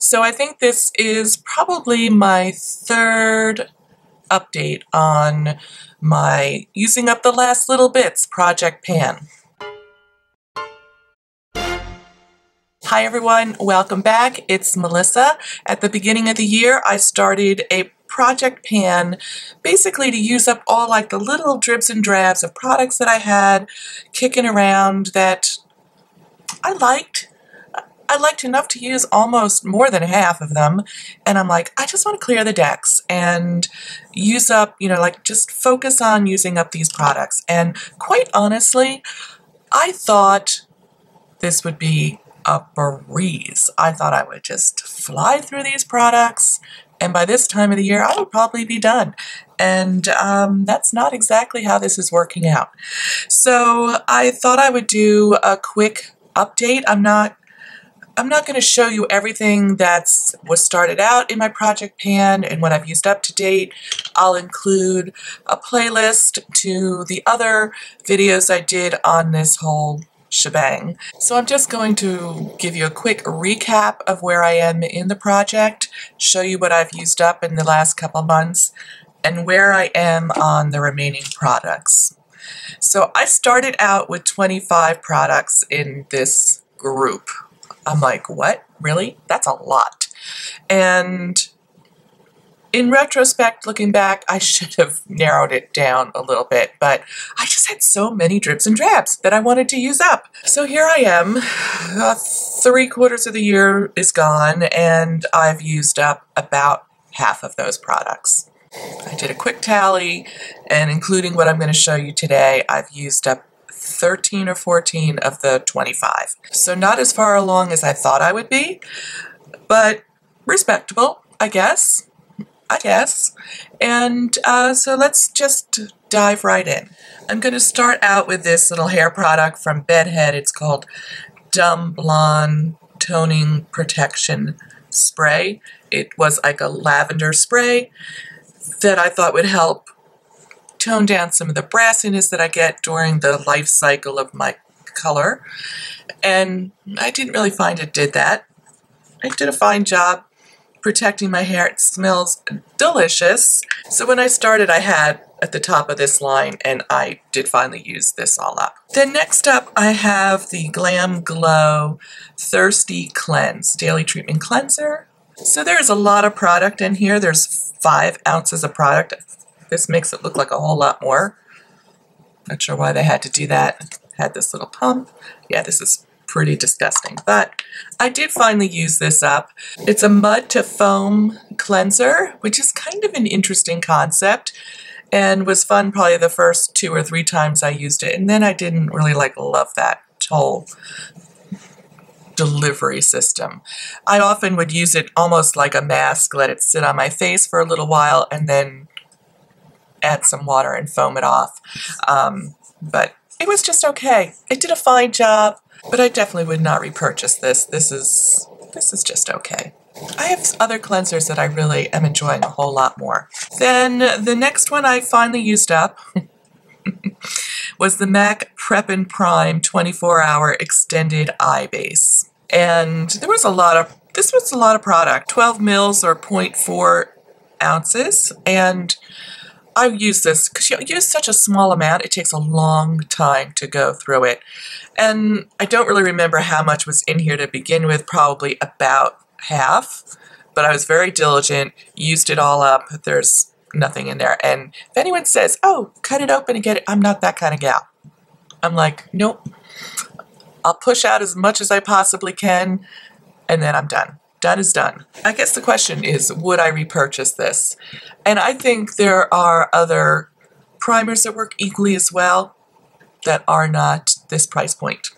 So I think this is probably my third update on my using up the last little bits project pan. Hi everyone, welcome back. It's Melissa. At the beginning of the year, I started a project pan basically to use up all like the little dribs and drabs of products that I had kicking around that I liked. I liked enough to use almost more than half of them, and I'm like, I just want to clear the decks and use up, like just focus on using up these products. And quite honestly, I thought this would be a breeze. I thought I would just fly through these products, and by this time of the year, I would probably be done. And that's not exactly how this is working out. So I thought I would do a quick update. I'm not going to show you everything was started out in my project pan and what I've used up to date. I'll include a playlist to the other videos I did on this whole shebang. So I'm just going to give you a quick recap of where I am in the project, show you what I've used up in the last couple months, and where I am on the remaining products. So I started out with 25 products in this group. I'm like, what? Really? That's a lot. And in retrospect, looking back, I should have narrowed it down a little bit, but I just had so many dribs and drabs that I wanted to use up. So here I am, 3/4 of the year is gone, and I've used up about half of those products. I did a quick tally, and including what I'm going to show you today, I've used up 13 or 14 of the 25. So not as far along as I thought I would be, but respectable, I guess. And so let's just dive right in. I'm going to start out with this little hair product from Bedhead. It's called Dumb Blonde Toning Protection Spray. It was like a lavender spray that I thought would help tone down some of the brassiness that I get during the life cycle of my color. And I didn't really find it did that. It did a fine job protecting my hair. It smells delicious. So when I started, I had at the top of this line, and I did finally use this all up. Then next up, I have the Glam Glow Thirsty Cleanse Daily Treatment Cleanser. So there's a lot of product in here. There's 5 ounces of product. This makes it look like a whole lot more. Not sure why they had to do that. Had this little pump. Yeah, this is pretty disgusting, but I did finally use this up. It's a mud to foam cleanser, which is kind of an interesting concept and was fun probably the first 2 or 3 times I used it, and then I didn't really love that whole delivery system. I often would use it almost like a mask, let it sit on my face for a little while, and then add some water and foam it off. But it was just okay. It did a fine job, but I definitely would not repurchase this. This is just okay. I have other cleansers that I really am enjoying a whole lot more. Then the next one I finally used up was the MAC Prep and Prime 24-Hour Extended Eye Base. And this was a lot of product, 12 mils or 0.4 ounces. And I use this because you use such a small amount, it takes a long time to go through it. And I don't really remember how much was in here to begin with, probably about half. But I was very diligent, used it all up. There's nothing in there. And if anyone says, oh, cut it open and get it, I'm not that kind of gal. I'm like, nope. I'll push out as much as I possibly can, and then I'm done. Done is done. I guess the question is, would I repurchase this? And I think there are other primers that work equally as well that are not this price point.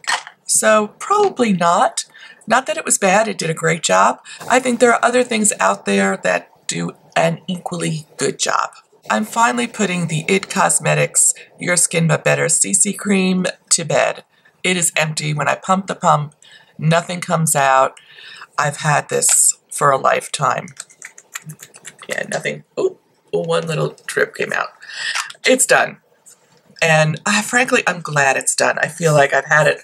So probably not. Not that it was bad, it did a great job. I think there are other things out there that do an equally good job. I'm finally putting the IT Cosmetics Your Skin But Better CC Cream to bed. It is empty. When I pump the pump, nothing comes out. I've had this for a lifetime. Yeah, nothing. Oh, one little drip came out. It's done. And frankly, I'm glad it's done. I feel like I've had it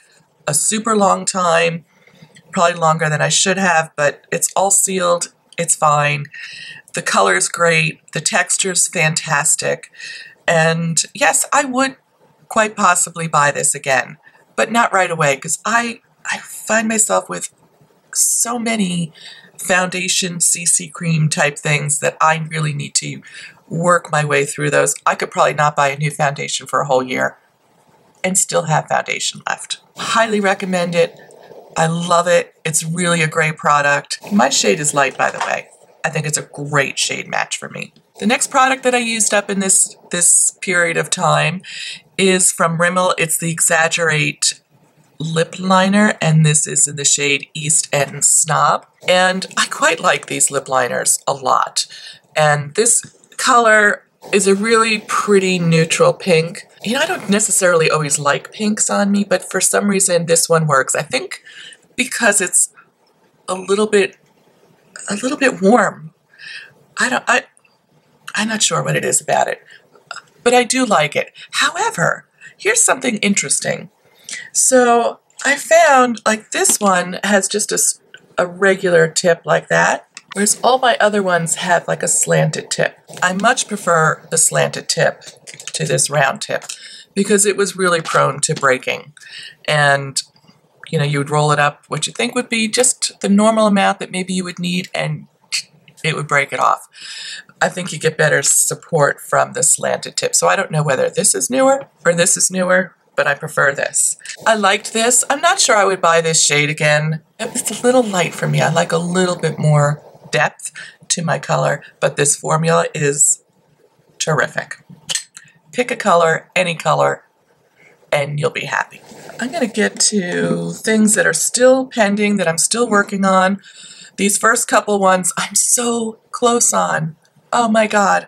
a super long time. probably longer than I should have, but it's all sealed. It's fine. The color's great. The texture's fantastic. And yes, I would quite possibly buy this again, but not right away, because I find myself with so many foundation CC cream type things that I really need to work my way through those. I could probably not buy a new foundation for a whole year and still have foundation left. Highly recommend it. I love it. It's really a great product. My shade is light, by the way. I think it's a great shade match for me. The next product that I used up in this period of time is from Rimmel. It's the Exaggerate lip liner, and this is in the shade East End Snob. And I quite like these lip liners a lot. And this color is a really pretty neutral pink. You know, I don't necessarily always like pinks on me, but for some reason this one works. I think because it's a little bit warm. I'm not sure what it is about it, but I do like it. However, here's something interesting. So I found, like, this one has just a regular tip like that, whereas all my other ones have like a slanted tip. I much prefer the slanted tip to this round tip because it was really prone to breaking. And, you know, you would roll it up what you think would be just the normal amount that maybe you would need, and it would break it off. I think you get better support from the slanted tip. So I don't know whether this is newer or this is newer, but I prefer this. I liked this. I'm not sure I would buy this shade again. It's a little light for me. I like a little bit more depth to my color, but this formula is terrific. Pick a color, any color, and you'll be happy. I'm going to get to things that are still pending, that I'm still working on. These first couple ones I'm so close on. Oh my God.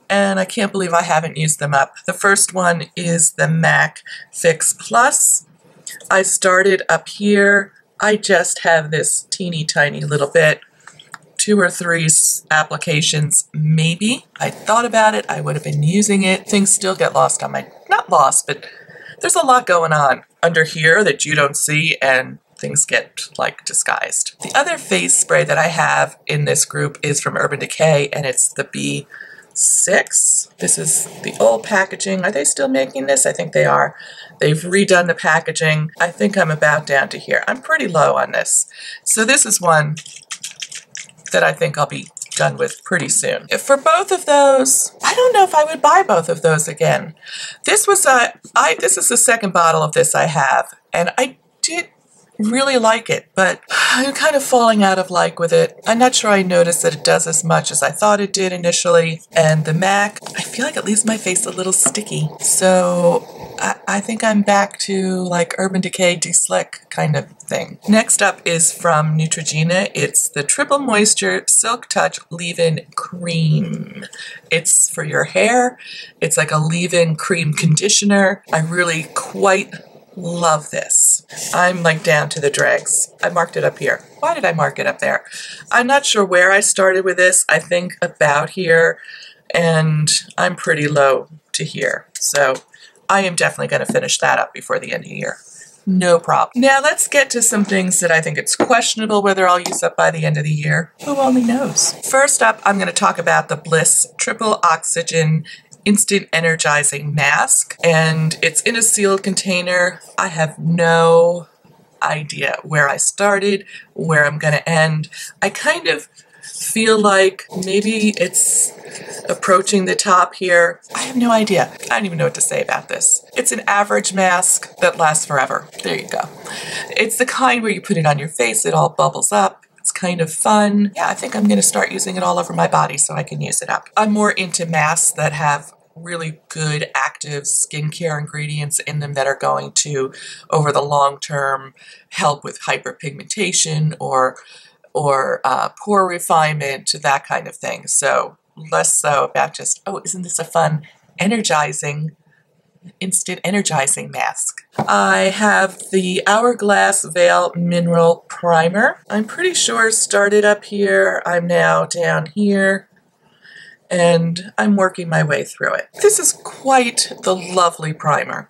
And I can't believe I haven't used them up. The first one is the MAC Fix Plus. I started up here. I just have this teeny tiny little bit, 2 or 3 applications maybe. I thought about it. I would have been using it. Things still get lost on my, not lost, but there's a lot going on under here that you don't see, and things get like disguised. The other face spray that I have in this group is from Urban Decay, and it's the B6. This is the old packaging. Are they still making this? I think they are. They've redone the packaging. I think I'm about down to here. I'm pretty low on this. So this is one that I think I'll be done with pretty soon. If for both of those, I don't know if I would buy both of those again. This was this is the second bottle of this I have, and I did really like it, but I'm kind of falling out of like with it. I'm not sure I noticed that it does as much as I thought it did initially. And the MAC, I feel like it leaves my face a little sticky. So I think I'm back to like Urban Decay De-Slick kind of thing. Next up is from Neutrogena. It's the Triple Moisture Silk Touch Leave-In Cream. It's for your hair. It's like a leave-in cream conditioner. I really quite love this. I'm like down to the dregs. I marked it up here. Why did I mark it up there? I'm not sure where I started with this. I think about here, and I'm pretty low to here. So I am definitely going to finish that up before the end of the year. No problem. Now let's get to some things that I think it's questionable whether I'll use up by the end of the year. Who only knows? First up, I'm going to talk about the Bliss Triple Oxygen Instant Energizing Mask, and it's in a sealed container. I have no idea where I started, where I'm going to end. I kind of feel like maybe it's approaching the top here. I have no idea. I don't even know what to say about this. It's an average mask that lasts forever. There you go. It's the kind where you put it on your face, it all bubbles up. It's kind of fun. Yeah, I think I'm going to start using it all over my body so I can use it up. I'm more into masks that have really good active skincare ingredients in them that are going to, over the long term, help with hyperpigmentation or pore refinement, that kind of thing. So less so about just, oh, isn't this a fun, energizing, instant energizing mask. I have the Hourglass Veil Mineral Primer. I'm pretty sure started up here. I'm now down here, and I'm working my way through it. This is quite the lovely primer.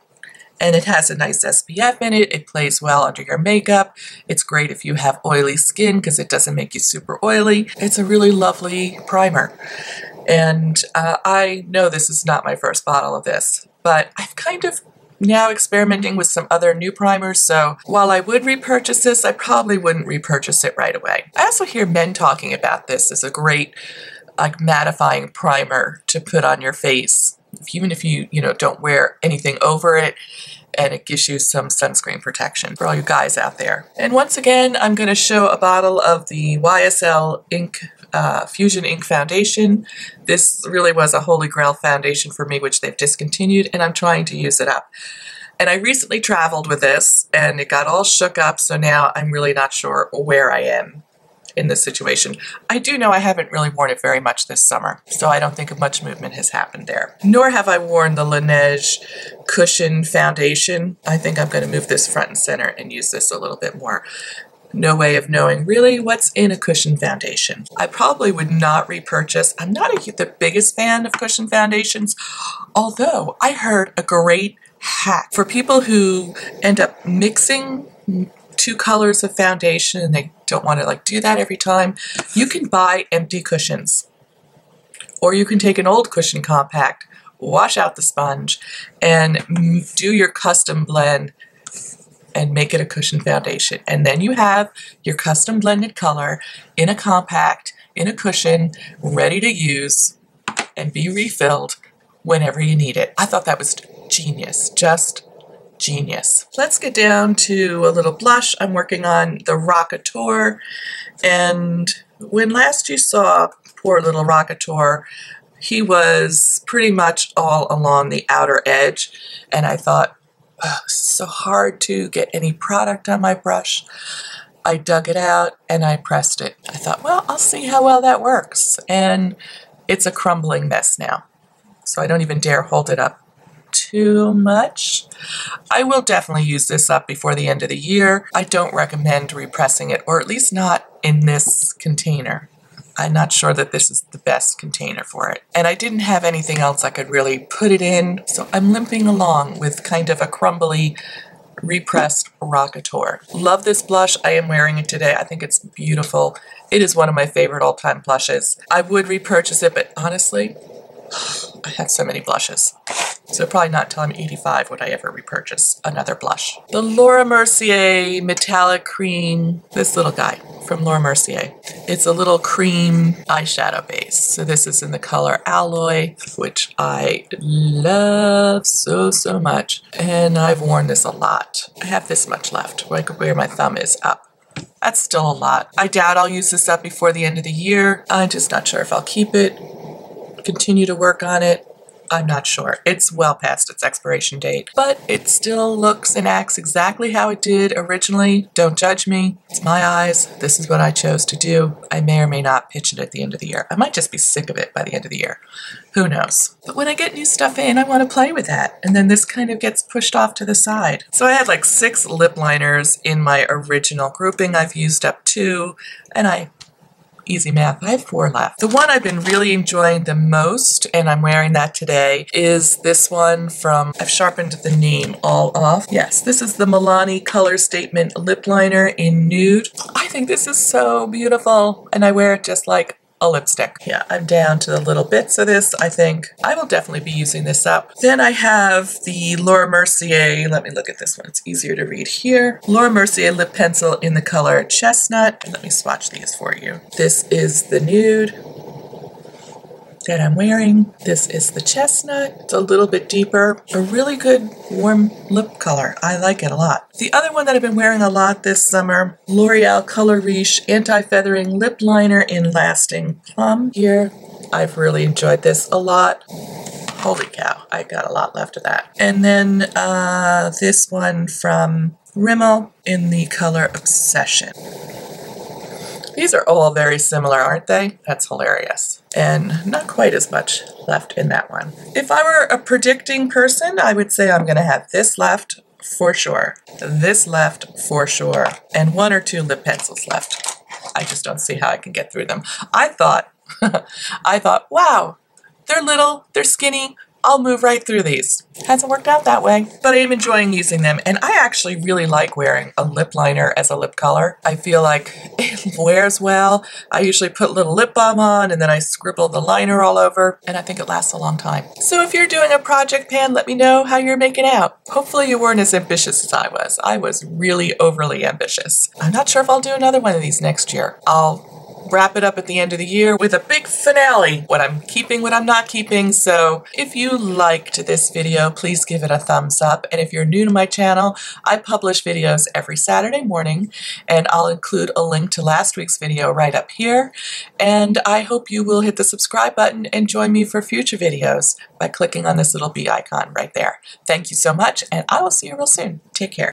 And it has a nice SPF in it. It plays well under your makeup. It's great if you have oily skin because it doesn't make you super oily. It's a really lovely primer. And I know this is not my first bottle of this, but I've kind of now experimenting with some other new primers, so while I would repurchase this, I probably wouldn't repurchase it right away. I also hear men talking about this as a great like mattifying primer to put on your face, even if you don't wear anything over it, and it gives you some sunscreen protection for all you guys out there. And once again, I'm going to show a bottle of the YSL Fusion Ink Foundation. This really was a holy grail foundation for me, which they've discontinued, and I'm trying to use it up. And I recently traveled with this, and it got all shook up, so now I'm really not sure where I am in this situation. I do know I haven't really worn it very much this summer, so I don't think much movement has happened there. Nor have I worn the Laneige Cushion Foundation. I think I'm going to move this front and center and use this a little bit more. No way of knowing really what's in a cushion foundation. I probably would not repurchase. I'm not the biggest fan of cushion foundations, although I heard a great hack for people who end up mixing two colors of foundation and they don't want to like do that every time. You can buy empty cushions, or you can take an old cushion compact, wash out the sponge, and do your custom blend and make it a cushion foundation. And then you have your custom blended color in a compact, in a cushion, ready to use and be refilled whenever you need it. I thought that was genius, just genius. Let's get down to a little blush. I'm working on the Rockateur, and when last you saw poor little Rockateur, he was pretty much all along the outer edge, and I thought, oh, so hard to get any product on my brush. I dug it out and I pressed it. I thought, well, I'll see how well that works, and it's a crumbling mess now, so I don't even dare hold it up too much. I will definitely use this up before the end of the year. I don't recommend repressing it, or at least not in this container. I'm not sure that this is the best container for it. And I didn't have anything else I could really put it in, so I'm limping along with kind of a crumbly, repressed Rockateur. Love this blush. I am wearing it today. I think it's beautiful. It is one of my favorite all-time blushes. I would repurchase it, but honestly, I have so many blushes. So probably not until I'm 85 would I ever repurchase another blush. The Laura Mercier Metallic Cream, this little guy from Laura Mercier. It's a little cream eyeshadow base. So this is in the color Alloy, which I love so, so much. And I've worn this a lot. I have this much left where my thumb is up. That's still a lot. I doubt I'll use this up before the end of the year. I'm just not sure if I'll keep it, continue to work on it. I'm not sure. It's well past its expiration date, but it still looks and acts exactly how it did originally. Don't judge me. It's my eyes. This is what I chose to do. I may or may not pitch it at the end of the year. I might just be sick of it by the end of the year. Who knows? But when I get new stuff in, I want to play with that. And then this kind of gets pushed off to the side. So I had like 6 lip liners in my original grouping. I've used up 2, and easy math, I have 4 left. The one I've been really enjoying the most, and I'm wearing that today, is this one from, I've sharpened the name all off. Yes, this is the Milani Color Statement Lip Liner in Nude. I think this is so beautiful, and I wear it just like a lipstick. Yeah, I'm down to the little bits of this. I think I will definitely be using this up. Then I have the Laura Mercier, let me look at this one, it's easier to read here. Laura Mercier lip pencil in the color Chestnut. And let me swatch these for you. This is the Nude that I'm wearing. This is the Chestnut. It's a little bit deeper. A really good warm lip color. I like it a lot. The other one that I've been wearing a lot this summer, L'Oreal Color Riche Anti-Feathering Lip Liner in Lasting Plum. Here, I've really enjoyed this a lot. Holy cow, I got a lot left of that. And then this one from Rimmel in the color Obsession. These are all very similar, aren't they? That's hilarious. And not quite as much left in that one. If I were a predicting person, I would say I'm going to have this left for sure, this left for sure, and 1 or 2 lip pencils left. I just don't see how I can get through them. I thought, wow, they're little, they're skinny, I'll move right through these. Hasn't worked out that way, but I am enjoying using them, and I actually really like wearing a lip liner as a lip color. I feel like it wears well. I usually put a little lip balm on, and then I scribble the liner all over, and I think it lasts a long time. So if you're doing a project pan, let me know how you're making out. Hopefully you weren't as ambitious as I was. I was really overly ambitious. I'm not sure if I'll do another one of these next year. I'll wrap it up at the end of the year with a big finale, what I'm keeping, what I'm not keeping. So if you liked this video, please give it a thumbs up. And if you're new to my channel, I publish videos every Saturday morning, and I'll include a link to last week's video right up here. And I hope you will hit the subscribe button and join me for future videos by clicking on this little bee icon right there. Thank you so much, and I will see you real soon. Take care.